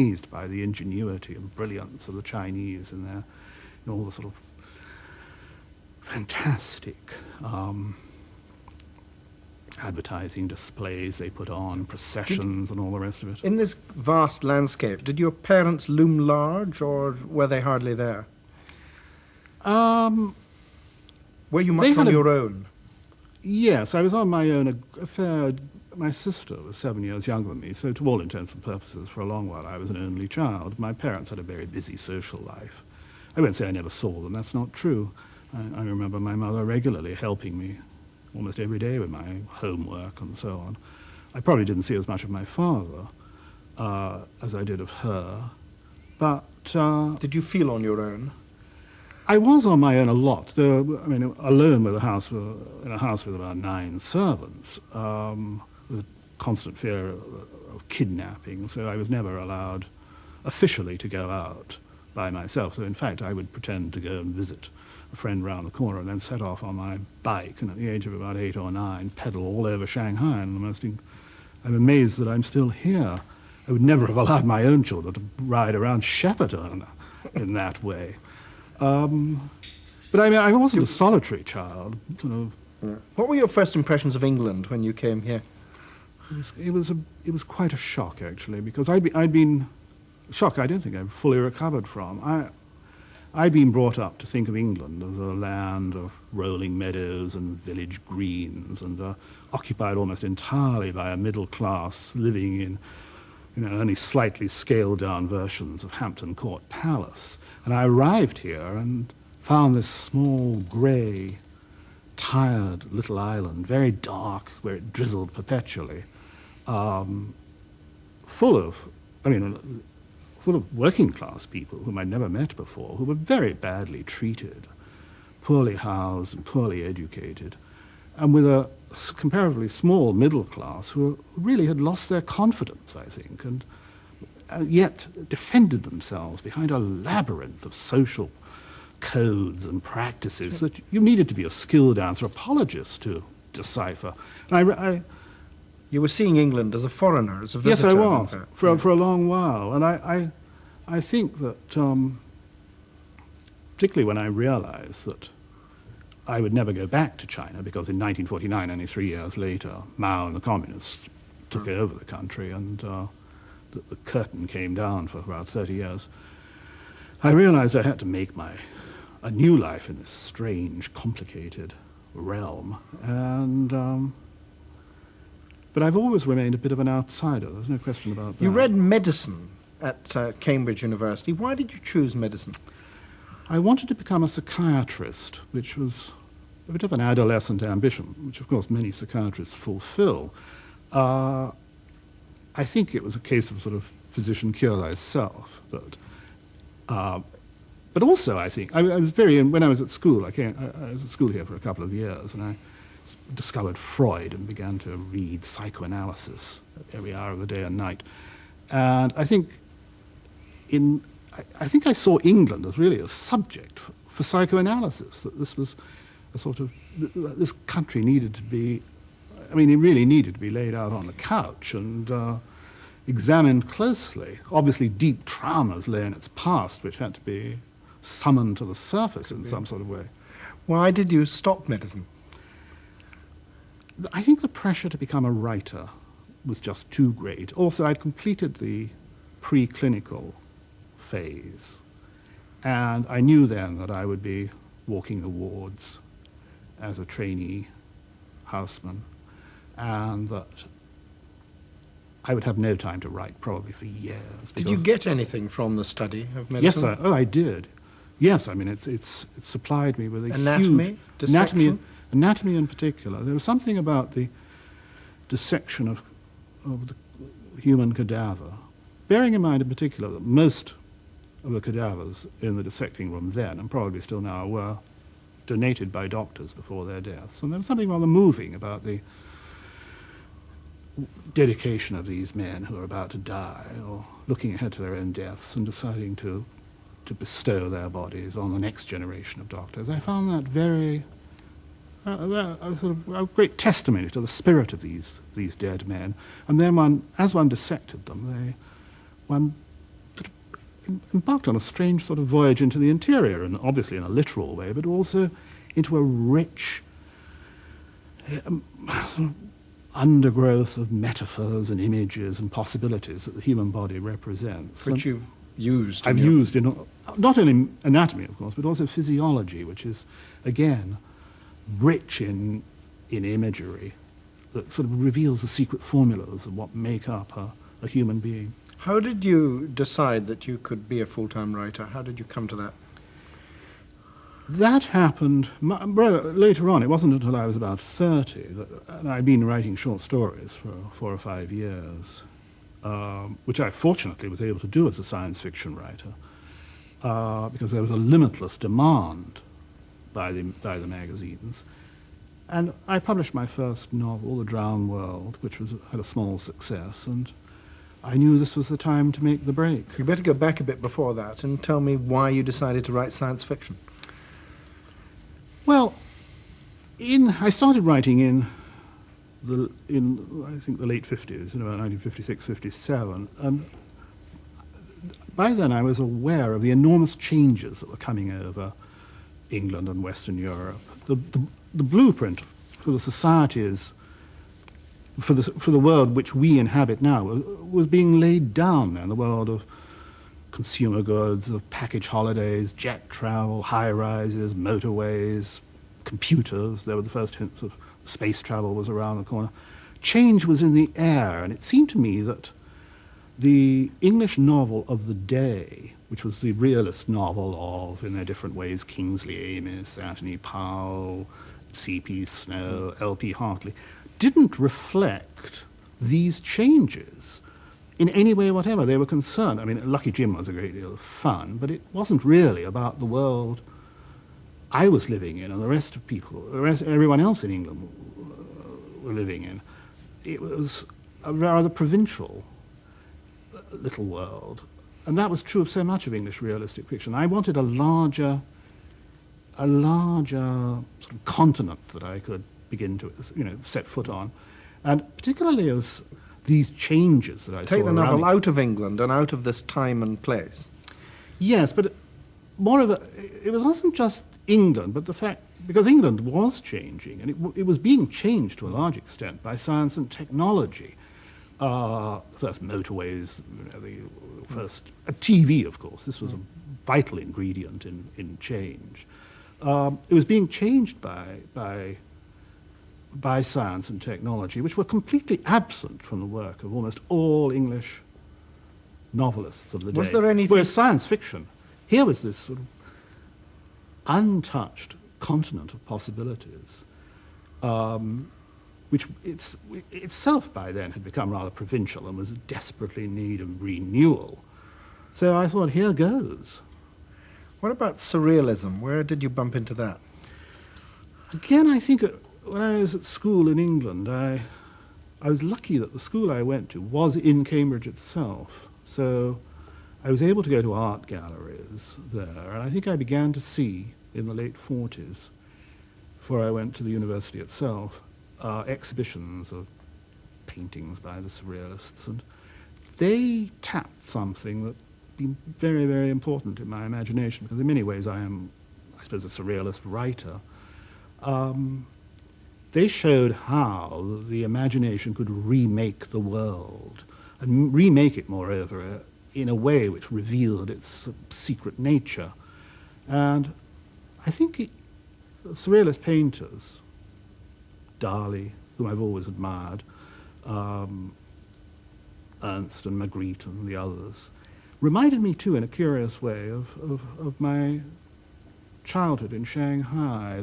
amazed by the ingenuity and brilliance of the Chinese in their, all the sort of fantastic advertising displays they put on, processions and all the rest of it. In this vast landscape, did your parents loom large, or were they hardly there? Were you much on your own? Yes, I was on my own. My sister was 7 years younger than me, so to all intents and purposes, for a long while I was an only child. My parents had a very busy social life. I won't say I never saw them, that's not true. I remember my mother regularly helping me almost every day with my homework and so on. I probably didn't see as much of my father as I did of her, but... Did you feel on your own? I was on my own a lot. Alone with in a house with about 9 servants, with constant fear of kidnapping, so I was never allowed officially to go out by myself. So in fact, I would pretend to go and visit a friend round the corner and then set off on my bike, and at the age of about 8 or 9, pedal all over Shanghai. And I'm amazed that I'm still here. I would never have allowed my own children to ride around Shepperton in that way. But I wasn't a solitary child. What were your first impressions of England when you came here? It was quite a shock, actually, because I'd been a shock I don't think I've fully recovered from. I'd been brought up to think of England as a land of rolling meadows and village greens, and occupied almost entirely by a middle class living in only slightly scaled-down versions of Hampton Court Palace. And I arrived here and found this small, grey, tired little island, very dark, where it drizzled perpetually, full of working-class people whom I'd never met before, who were very badly treated, poorly housed and poorly educated, and with a comparatively small middle class who really had lost their confidence, I think, and yet defended themselves behind a labyrinth of social codes and practices that you needed to be a skilled anthropologist to decipher. And you were seeing England as a foreigner, as a visitor. Yes, I was, for a long while. And I think that, particularly when I realized that I would never go back to China, because in 1949, only 3 years later, Mao and the communists took over the country, and the curtain came down for about 30 years. I realized I had to make a new life in this strange, complicated realm. And but I've always remained a bit of an outsider. There's no question about that. You read medicine at Cambridge University. Why did you choose medicine? I wanted to become a psychiatrist, which was a bit of an adolescent ambition, which of course many psychiatrists fulfill. I think it was a case of sort of physician cure thyself. But also, I think, when I was at school, I was at school here for a couple of years, and I discovered Freud and began to read psychoanalysis every hour of the day and night. And I think I saw England as really a subject for psychoanalysis, that this was a sort of, this country needed to be, it really needed to be laid out on the couch and examined closely. Obviously deep traumas lay in its past, which had to be summoned to the surface in some sort of way. Why did you stop medicine? I think the pressure to become a writer was just too great. Also, I'd completed the preclinical phase, and I knew then that I would be walking the wards as a trainee houseman, and that I would have no time to write probably for years. Did you get anything from the study of medicine? Yes, I did. Yes, it's supplied me with a anatomy, huge... dissection? Anatomy in particular. There was something about the dissection of the human cadaver, bearing in mind in particular that most of the cadavers in the dissecting room then, and probably still now, were donated by doctors before their deaths. And there was something rather moving about the dedication of these men who are about to die, or looking ahead to their own deaths and deciding to bestow their bodies on the next generation of doctors. I found that very... a great testimony to the spirit of these dead men. And then as one dissected them, one embarked on a strange sort of voyage into the interior, and obviously in a literal way, but also into a rich sort of undergrowth of metaphors and images and possibilities that the human body represents. Which you've used. I've used in not only anatomy, of course, but also physiology, which is, again, rich in imagery that sort of reveals the secret formulas of what make up a human being. How did you decide that you could be a full-time writer? How did you come to that? That happened later on. It wasn't until I was about 30, and I'd been writing short stories for 4 or 5 years, which I fortunately was able to do as a science fiction writer, because there was a limitless demand by the magazines. And I published my first novel, The Drowned World, which had a small success, and I knew this was the time to make the break. You better go back a bit before that and tell me why you decided to write science fiction. Well, I started writing in I think the late 50s, in about 1956, 57, and by then I was aware of the enormous changes that were coming over England and Western Europe. The blueprint for the societies, for the world which we inhabit now, was being laid down in the world of consumer goods, of package holidays, jet travel, high-rises, motorways, computers. There were the first hints of space travel was around the corner. Change was in the air, and it seemed to me that the English novel of the day, which was the realist novel of, in their different ways, Kingsley Amis, Anthony Powell, C.P. Snow, L.P. Hartley, didn't reflect these changes in any way whatever. They were concerned. I mean, Lucky Jim was a great deal of fun, but it wasn't really about the world I was living in and the rest of everyone else in England were living in. It was a rather provincial little world. And that was true of so much of English realistic fiction. I wanted a larger sort of continent that I could begin to, set foot on. And particularly as these changes that I saw Take the novel around out of England and out of this time and place. Yes, but it wasn't just England, but the fact, because England was changing, and it was being changed to a large extent by science and technology. First motorways, the first TV, of course. This was a vital ingredient in change. It was being changed by science and technology, which were completely absent from the work of almost all English novelists of the day. Was there anything? Whereas science fiction, here was this sort of untouched continent of possibilities, which itself by then had become rather provincial and was desperately in need of renewal. So I thought, here goes. What about surrealism? Where did you bump into that? Again, I think when I was at school in England, I was lucky that the school I went to was in Cambridge itself. So I was able to go to art galleries there, and I think I began to see in the late 40s, before I went to the university itself, exhibitions of paintings by the surrealists, and they tapped something that been very, very important in my imagination, because in many ways I am, I suppose, a surrealist writer. They showed how the imagination could remake the world, and remake it, moreover, in a way which revealed its secret nature. And I think surrealist painters, Dali, whom I've always admired, Ernst and Magritte and the others, reminded me too, in a curious way, of my childhood in Shanghai.